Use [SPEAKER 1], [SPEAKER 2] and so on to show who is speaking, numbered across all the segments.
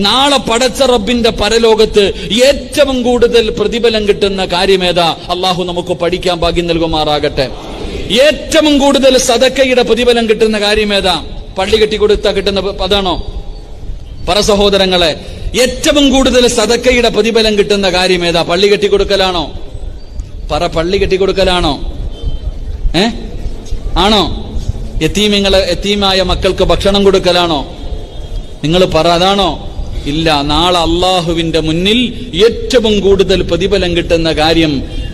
[SPEAKER 1] നാളെ പടച്ച റബ്ബിന്റെ പരലോകത്ത് ഏറ്റവും കൂടുതൽ പ്രതിഫലം കിട്ടുന്ന കാര്യമേതാ? അള്ളാഹു നമുക്ക് പഠിക്കാൻ ഭാഗ്യം നൽകുമാറാകട്ടെ. ഏറ്റവും കൂടുതൽ സദക്കയുടെ പ്രതിഫലം കിട്ടുന്ന കാര്യമേതാ? പള്ളി കെട്ടിക്കൊടുത്താ കിട്ടുന്ന അതാണോ? പറ സഹോദരങ്ങളെ, ഏറ്റവും കൂടുതൽ സദക്കയുടെ പ്രതിഫലം കിട്ടുന്ന കാര്യമേതാ? പള്ളി കെട്ടിക്കൊടുക്കലാണോ? പറ, പള്ളി കെട്ടിക്കൊടുക്കലാണോ? ആണോ? യതീമായ മക്കൾക്ക് ഭക്ഷണം കൊടുക്കലാണോ? നിങ്ങൾ പറ, അതാണോ? ഇല്ല. നാളെ അള്ളാഹുവിന്റെ മുന്നിൽ ഏറ്റവും കൂടുതൽ പ്രതിഫലം കിട്ടുന്ന കാര്യം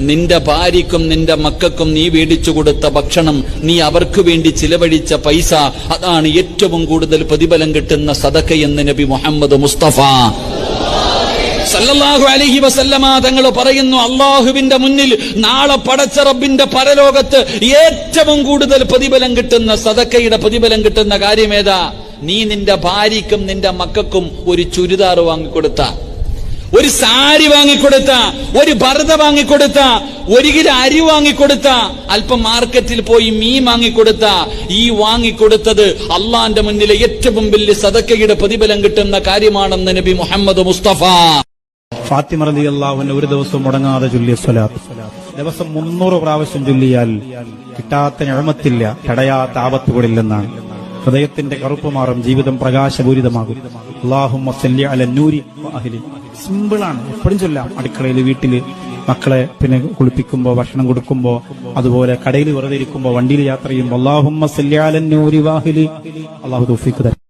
[SPEAKER 1] നിന്റെ ഭാര്യക്കും നിന്റെ മക്കൾക്കും നീ മേടിച്ചു കൊടുത്ത ഭക്ഷണം, നീ അവർക്ക് വേണ്ടി ചിലവഴിച്ച പൈസ, അതാണ് ഏറ്റവും കൂടുതൽ പ്രതിഫലം കിട്ടുന്ന സദഖയെന്ന് നബി മുഹമ്മദ് മുസ്തഫ സല്ലല്ലാഹു അലൈഹി വസല്ലമ തങ്ങൾ പറയുന്നു, അള്ളാഹുവിന്റെ മുന്നിൽ നാളെ പടച്ച റബ്ബിന്റെ പരലോകത്ത് ഏറ്റവും കൂടുതൽ പ്രതിഫലം കിട്ടുന്ന സദഖയുടെ പ്രതിഫലം കിട്ടുന്ന കാര്യമേതാ? നീ നിന്റെ ഭാര്യക്കും നിന്റെ മക്കൾക്കും ഒരു ചുരിദാർ വാങ്ങിക്കൊടുത്ത, ഒരു സാരി വാങ്ങിക്കൊടുത്ത, ഒരു പർദ്ദ വാങ്ങിക്കൊടുത്ത, ഒരു കിലോ അരി വാങ്ങിക്കൊടുത്ത, അല്പം മാർക്കറ്റിൽ പോയി മീൻ വാങ്ങിക്കൊടുത്ത, ഈ വാങ്ങിക്കൊടുത്തത് അള്ളാന്റെ മുന്നിലെ ഏറ്റവും വലിയ സദഖയുടെ പ്രതിഫലം കിട്ടുന്ന കാര്യമാണെന്ന് നബി മുഹമ്മദ് മുസ്തഫ.
[SPEAKER 2] ഫാത്തിമ റളിയല്ലാഹു അൻഹ ഒരു ദിവസം മുടങ്ങാതെ ചൊല്ലിയ സ്വലാത്ത്, ദിവസം 300 പ്രാവശ്യം ചൊല്ലിയാൽ കിട്ടാത്ത നിഅമത്തില്ല, തടയാത്ത ആപത്തുകളില്ലെന്നാണ്. ഹൃദയത്തിന്റെ കറുപ്പ് മാറും, ജീവിതം പ്രകാശപൂരിതമാകും. അല്ലാഹുമ്മ സല്ലി അല നൂരി വഅഹ്ലി. സിമ്പിളാണ്, എപ്പോഴും ചൊല്ലാം. അടുക്കളയിൽ, വീട്ടില്, മക്കളെ പിന്നെ കുളിപ്പിക്കുമ്പോ, ഭക്ഷണം കൊടുക്കുമ്പോ, അതുപോലെ കടയിൽ വെറുതെ ഇരിക്കുമ്പോ, വണ്ടിയിൽ യാത്ര ചെയ്യുമ്പോ അല്ലാഹുമ്മ സല്ലി അല നൂരി വഅഹ്ലി. അല്ലാഹു തൗഫീഖ് തരട്ടെ.